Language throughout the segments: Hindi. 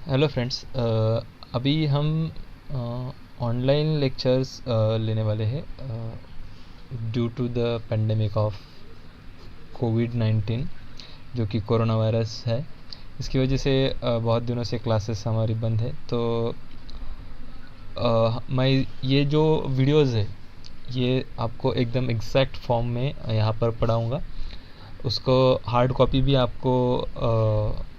हेलो फ्रेंड्स, अभी हम ऑनलाइन लेक्चर्स लेने वाले हैं due to the pandemic of कोविड-19 जो कि कोरोना वायरस है। इसकी वजह से बहुत दिनों से क्लासेस हमारी बंद है। तो मैं ये जो वीडियोस है ये आपको एकदम एग्जैक्ट फॉर्म में यहाँ पर पढ़ाऊँगा। उसको हार्ड कॉपी भी आपको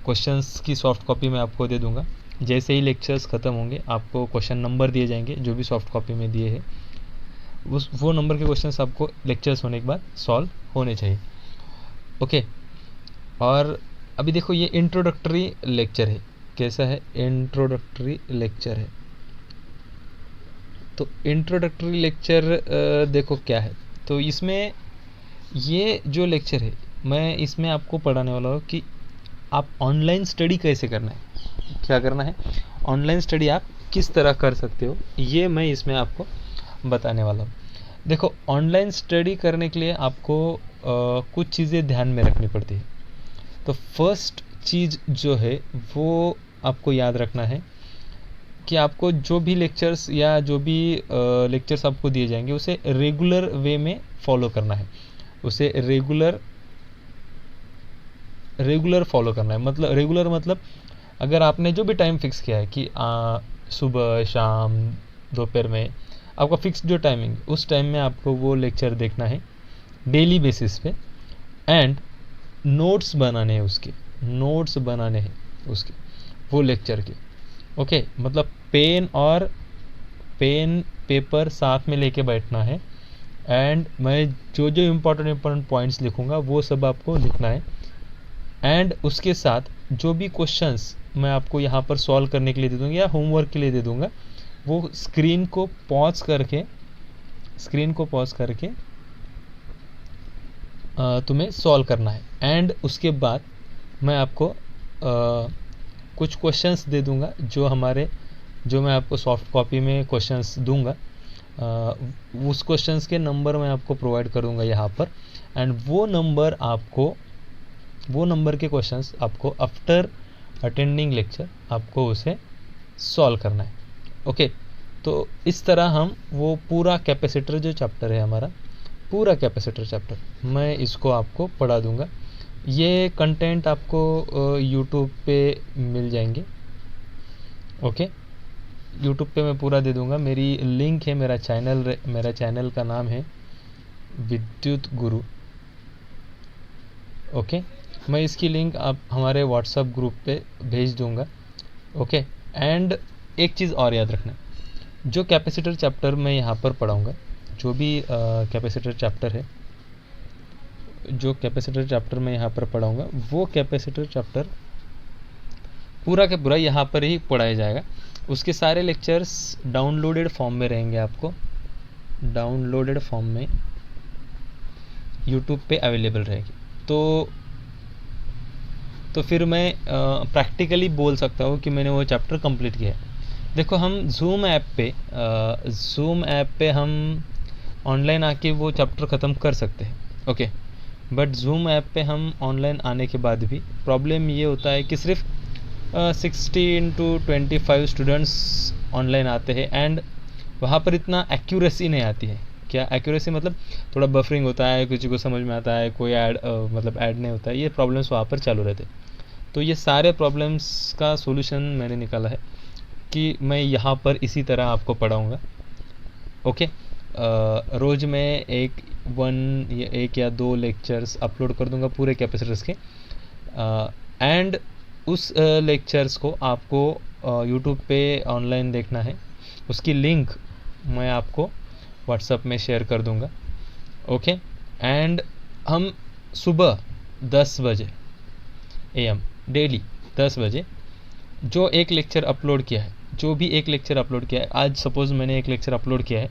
क्वेश्चंस की सॉफ्ट कॉपी में आपको दे दूंगा। जैसे ही लेक्चर्स ख़त्म होंगे आपको क्वेश्चन नंबर दिए जाएंगे जो भी सॉफ्ट कॉपी में दिए हैं। वो नंबर के क्वेश्चंस आपको लेक्चर्स होने के बाद सॉल्व होने चाहिए। ओके। और अभी देखो ये इंट्रोडक्टरी लेक्चर है। कैसा है? इंट्रोडक्टरी लेक्चर है। तो इंट्रोडक्टरी लेक्चर देखो क्या है। तो इसमें ये जो लेक्चर है मैं इसमें आपको पढ़ाने वाला हूँ कि आप ऑनलाइन स्टडी कैसे करना है, क्या करना है, ऑनलाइन स्टडी आप किस तरह कर सकते हो, ये मैं इसमें आपको बताने वाला हूँ। देखो, ऑनलाइन स्टडी करने के लिए आपको कुछ चीज़ें ध्यान में रखनी पड़ती है। तो फर्स्ट चीज़ जो है वो आपको याद रखना है कि आपको जो भी लेक्चर्स या जो भी लेक्चर्स आपको दिए जाएंगे उसे रेगुलर वे में फॉलो करना है। उसे रेगुलर फॉलो करना है। मतलब रेगुलर मतलब अगर आपने जो भी टाइम फिक्स किया है कि सुबह शाम दोपहर में आपका फिक्स जो टाइमिंग, उस टाइम में आपको वो लेक्चर देखना है डेली बेसिस पे। एंड नोट्स बनाने हैं उसके वो लेक्चर के। ओके, मतलब पेन पेपर साथ में लेके बैठना है। एंड मैं जो जो इम्पोर्टेंट पॉइंट्स लिखूंगा वो सब आपको लिखना है। एंड उसके साथ जो भी क्वेश्चंस मैं आपको यहाँ पर सॉल्व करने के लिए दे दूँगा या होमवर्क के लिए दे दूँगा, वो स्क्रीन को पॉज करके तुम्हें सॉल्व करना है। एंड उसके बाद मैं आपको कुछ क्वेश्चंस दे दूँगा जो मैं आपको सॉफ्ट कॉपी में क्वेश्चंस दूँगा। उस क्वेश्चंस के नंबर मैं आपको प्रोवाइड करूँगा यहाँ पर। एंड वो नंबर के क्वेश्चंस आपको आफ्टर अटेंडिंग लेक्चर आपको उसे सॉल्व करना है। ओके। तो इस तरह हम वो पूरा कैपेसिटर जो चैप्टर है हमारा, पूरा कैपेसिटर चैप्टर मैं इसको आपको पढ़ा दूंगा। ये कंटेंट आपको यूट्यूब पे मिल जाएंगे। ओके, यूट्यूब पे मैं पूरा दे दूंगा। मेरी लिंक है, मेरा चैनल का नाम है विद्युत गुरु। ओके, मैं इसकी लिंक आप हमारे व्हाट्सएप ग्रुप पे भेज दूंगा। ओके। एंड एक चीज़ और याद रखना, जो कैपेसिटर चैप्टर मैं यहाँ पर पढ़ाऊँगा, जो भी कैपेसिटर चैप्टर है, जो कैपेसिटर चैप्टर मैं यहाँ पर पढ़ाऊँगा वो कैपेसिटर चैप्टर पूरा के पूरा यहाँ पर ही पढ़ाया जाएगा। उसके सारे लेक्चर्स डाउनलोडेड फॉर्म में रहेंगे, आपको डाउनलोडेड फॉर्म में यूट्यूब पे अवेलेबल रहेगी। तो फिर मैं प्रैक्टिकली बोल सकता हूँ कि मैंने वो चैप्टर कंप्लीट किया है। देखो, हम ज़ूम ऐप पे हम ऑनलाइन आके वो चैप्टर ख़त्म कर सकते हैं। ओके, बट ज़ूम ऐप पे हम ऑनलाइन आने के बाद भी प्रॉब्लम ये होता है कि सिर्फ 16 to 25 स्टूडेंट्स ऑनलाइन आते हैं। एंड वहाँ पर इतना एक्यूरेसी नहीं आती है। क्या एक्यूरेसी मतलब? थोड़ा बफरिंग होता है, किसी को समझ में आता है, कोई ऐड नहीं होता है। ये प्रॉब्लम्स वहाँ पर चालू रहते हैं। तो ये सारे प्रॉब्लम्स का सोल्यूशन मैंने निकाला है कि मैं यहाँ पर इसी तरह आपको पढ़ाऊँगा। ओके। रोज़ में एक या दो लेक्चर्स अपलोड कर दूँगा पूरे कैपेसिटर्स के। एंड उस लेक्चर्स को आपको यूट्यूब पे ऑनलाइन देखना है। उसकी लिंक मैं आपको व्हाट्सएप में शेयर कर दूँगा। ओके। एंड हम सुबह 10 बजे AM डेली 10 बजे जो भी एक लेक्चर अपलोड किया है, आज सपोज़ मैंने एक लेक्चर अपलोड किया है,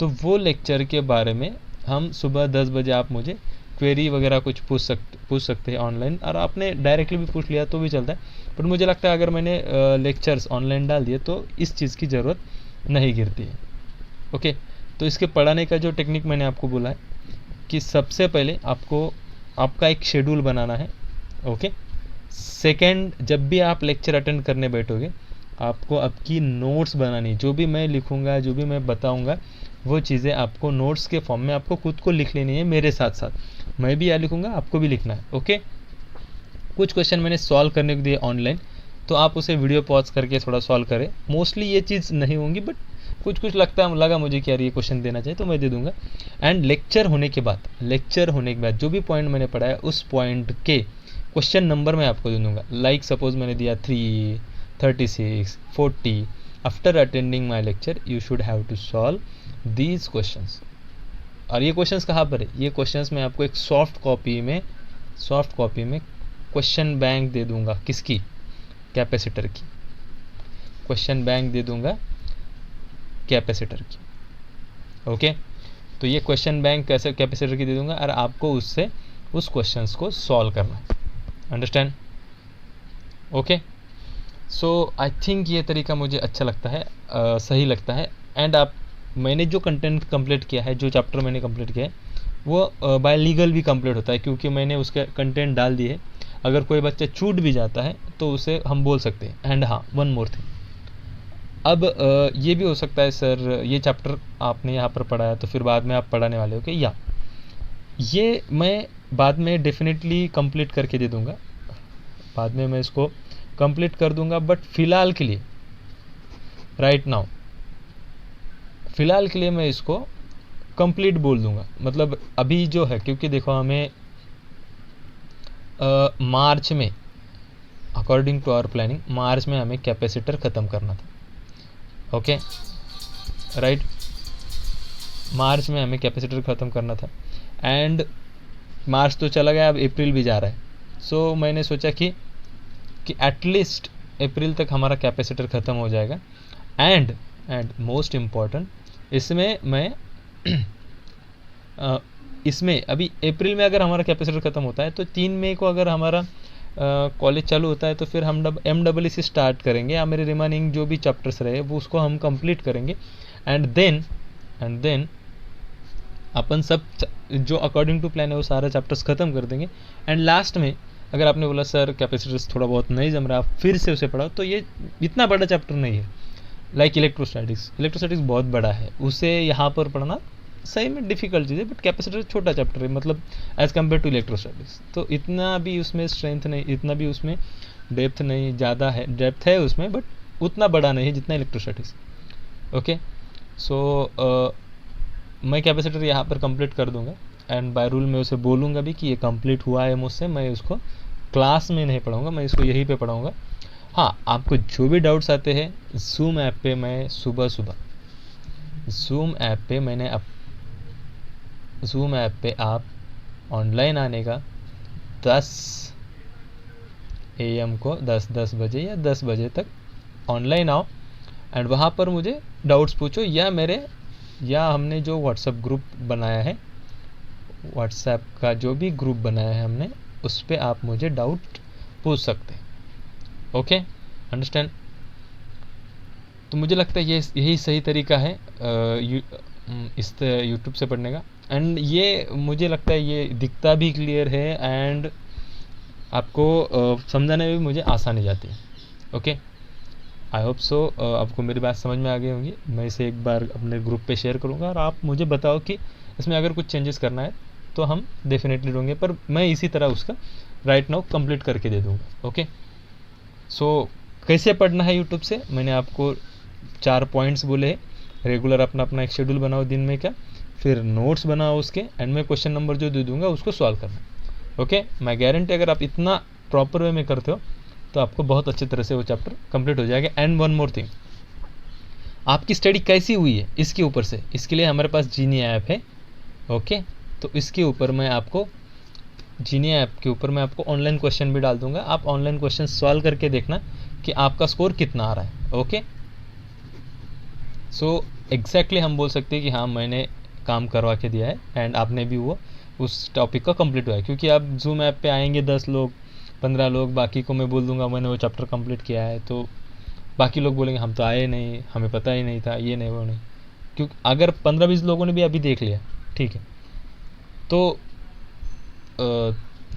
तो वो लेक्चर के बारे में हम सुबह 10 बजे आप मुझे क्वेरी वगैरह कुछ पूछ सकते हैं ऑनलाइन। और आपने डायरेक्टली भी पूछ लिया तो भी चलता है, पर मुझे लगता है अगर मैंने लेक्चर्स ऑनलाइन डाल दिए तो इस चीज़ की ज़रूरत नहीं गिरती है। ओके। तो इसके पढ़ाने का जो टेक्निक मैंने आपको बोला है कि सबसे पहले आपको आपका एक शेड्यूल बनाना है। ओके। सेकंड, जब भी आप लेक्चर अटेंड करने बैठोगे आपको आपकी नोट्स बनानी, जो भी मैं लिखूंगा, जो भी मैं बताऊंगा, वो चीज़ें आपको नोट्स के फॉर्म में आपको खुद को लिख लेनी है मेरे साथ साथ। मैं भी यहाँ लिखूंगा, आपको भी लिखना है। ओके, कुछ क्वेश्चन मैंने सॉल्व करने को दिए ऑनलाइन, तो आप उसे वीडियो पॉज करके थोड़ा सॉल्व करें। मोस्टली ये चीज़ नहीं होंगी, बट कुछ कुछ लगा मुझे कि यार ये क्वेश्चन देना चाहिए, तो मैं दे दूंगा। एंड लेक्चर होने के बाद जो भी पॉइंट मैंने पढ़ाया उस पॉइंट के क्वेश्चन नंबर मैं आपको दे दूंगा। लाइक सपोज मैंने दिया 3, 36, 40। After attending my lecture you should have to solve these questions. और ये क्वेश्चंस कहाँ पर है? ये क्वेश्चंस मैं आपको एक सॉफ्ट कॉपी में क्वेश्चन बैंक दे दूंगा। किसकी? कैपेसिटर की। क्वेश्चन बैंक दे दूंगा कैपेसिटर की। ओके, तो ये क्वेश्चन बैंक कैसे कैपेसिटर की दे दूंगा और आपको उससे उस क्वेश्चंस को सॉल्व करना है। Understand? Okay, so I think ये तरीका मुझे अच्छा लगता है, सही लगता है। एंड मैंने जो कंटेंट कंप्लीट किया है, जो चैप्टर मैंने कंप्लीट किया है, वो बाय लीगल भी कंप्लीट होता है, क्योंकि मैंने उसके कंटेंट डाल दिए है। अगर कोई बच्चा छूट भी जाता है तो उसे हम बोल सकते हैं। एंड हाँ, वन मोर थिंग, अब ये भी हो सकता है सर ये चैप्टर आपने यहाँ पर पढ़ाया तो फिर बाद में आप पढ़ाने वाले हो कि या ये मैं बाद में डेफिनेटली कंप्लीट करके दे दूँगा, बाद में मैं इसको कंप्लीट कर दूंगा। बट फिलहाल के लिए, राइट नाउ, फिलहाल के लिए मैं इसको कंप्लीट बोल दूंगा। मतलब अभी जो है, क्योंकि देखो हमें मार्च में, अकॉर्डिंग टू आवर प्लानिंग, मार्च में हमें कैपेसिटर ख़त्म करना था। ओके, राइट, मार्च में हमें कैपेसिटर ख़त्म करना था। एंड मार्च तो चला गया, अब अप्रैल भी जा रहा है। सो मैंने सोचा कि एटलीस्ट अप्रैल तक हमारा कैपेसिटर ख़त्म हो जाएगा। एंड मोस्ट इम्पॉर्टेंट, इसमें मैं इसमें अभी अप्रैल में अगर हमारा कैपेसिटर ख़त्म होता है तो 3 मई को अगर हमारा कॉलेज चालू होता है तो फिर हम MSc स्टार्ट करेंगे, या मेरे रिमेनिंग जो भी चैप्टर्स रहे वो उसको हम कंप्लीट करेंगे। एंड देन अपन सब जो अकॉर्डिंग टू प्लान है वो सारे चैप्टर्स ख़त्म कर देंगे। एंड लास्ट में अगर आपने बोला सर कैपेसिटर्स थोड़ा बहुत नहीं जम रहा, आप फिर से उसे पढ़ाओ, तो ये इतना बड़ा चैप्टर नहीं है। लाइक इलेक्ट्रोस्टैटिक्स बहुत बड़ा है, उसे यहाँ पर पढ़ना सही में डिफिकल्ट चीज़ है। बट कैपेसिटर छोटा चैप्टर है, मतलब एज़ कम्पेयर टू इलेक्ट्रोस्टैटिक्स, तो इतना भी उसमें स्ट्रेंथ नहीं, इतना भी उसमें डेप्थ नहीं, ज़्यादा है, डेप्थ है उसमें बट उतना बड़ा नहीं है जितना इलेक्ट्रोस्टैटिक्स। ओके, सो मैं कैपेसिटर यहाँ पर कंप्लीट कर दूंगा। एंड बाय रूल मैं उसे बोलूँगा भी कि ये कंप्लीट हुआ है मुझसे, मैं उसको क्लास में नहीं पढ़ाऊँगा, मैं इसको यहीं पे पढ़ाऊँगा। हाँ, आपको जो भी डाउट्स आते हैं जूम ऐप पे, मैं सुबह जूम ऐप पे आप ऑनलाइन आने का 10 AM को 10 बजे या 10 बजे तक ऑनलाइन आओ। एंड वहाँ पर मुझे डाउट्स पूछो, या हमने जो व्हाट्सएप ग्रुप बनाया है, व्हाट्सएप का जो भी ग्रुप बनाया है हमने, उस पर आप मुझे डाउट पूछ सकते हैं। Okay, understand? तो मुझे लगता है यही सही तरीका है इस यूट्यूब से पढ़ने का। एंड ये मुझे लगता है ये दिखता भी क्लियर है, एंड आपको समझाने में भी मुझे आसानी जाती है। ओके, आई होप सो आपको मेरी बात समझ में आ गई होंगी। मैं इसे एक बार अपने ग्रुप पे शेयर करूँगा और आप मुझे बताओ कि इसमें अगर कुछ चेंजेस करना है तो हम डेफिनेटली होंगे, पर मैं इसी तरह उसका राइट नाउ कंप्लीट करके दे दूँगा। ओके, सो कैसे पढ़ना है यूट्यूब से, मैंने आपको 4 पॉइंट्स बोले हैं। रेगुलर अपना एक शेड्यूल बनाओ दिन में का, फिर नोट्स बनाओ उसके, एंड मैं क्वेश्चन नंबर जो दे दूँगा उसको सॉल्व करना। ओके, मैं गारंटी अगर आप इतना प्रॉपर वे में करते हो तो आपको बहुत अच्छी तरह से वो चैप्टर कंप्लीट हो जाएगा। एंड वन मोर थिंग, आपकी स्टडी कैसी हुई है इसके ऊपर से, इसके लिए हमारे पास जीनी ऐप है। ओके, तो इसके ऊपर मैं आपको जीनी ऐप के ऊपर मैं आपको ऑनलाइन क्वेश्चन भी डाल दूंगा। आप ऑनलाइन क्वेश्चन सॉल्व करके देखना कि आपका स्कोर कितना आ रहा है। ओके, सो एग्जैक्टली हम बोल सकते हैं कि हाँ मैंने काम करवा के दिया है एंड आपने भी वो उस टॉपिक का कंप्लीट हुआ है। क्योंकि आप जूम ऐप पे आएंगे 10 लोग 15 लोग, बाकी को मैं बोल दूंगा मैंने वो चैप्टर कंप्लीट किया है, तो बाकी लोग बोलेंगे हम तो आए नहीं, हमें पता ही नहीं था, ये नहीं वो नहीं। क्योंकि अगर 15-20 लोगों ने भी अभी देख लिया, ठीक है, तो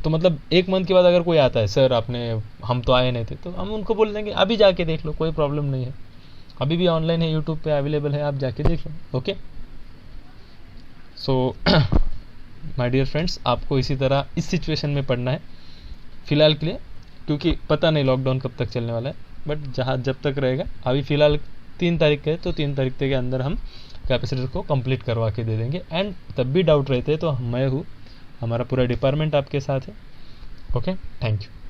तो मतलब 1 मंथ के बाद अगर कोई आता है, सर आपने, हम तो आए नहीं थे, तो हम उनको बोल देंगे अभी जाके देख लो, कोई प्रॉब्लम नहीं है, अभी भी ऑनलाइन है, यूट्यूब पे अवेलेबल है, आप जाके देख लो। Okay, so my dear friends, आपको इसी तरह इस सिचुएशन में पढ़ना है फ़िलहाल के लिए, क्योंकि पता नहीं लॉकडाउन कब तक चलने वाला है, बट जहाँ जब तक रहेगा, अभी फ़िलहाल 3 तारीख का है, तो 3 तारीख के अंदर हम कैपेसिटर को कंप्लीट करवा के दे देंगे। एंड तब भी डाउट रहते हैं तो मैं हूँ, हमारा पूरा डिपार्टमेंट आपके साथ है। Okay, thank you.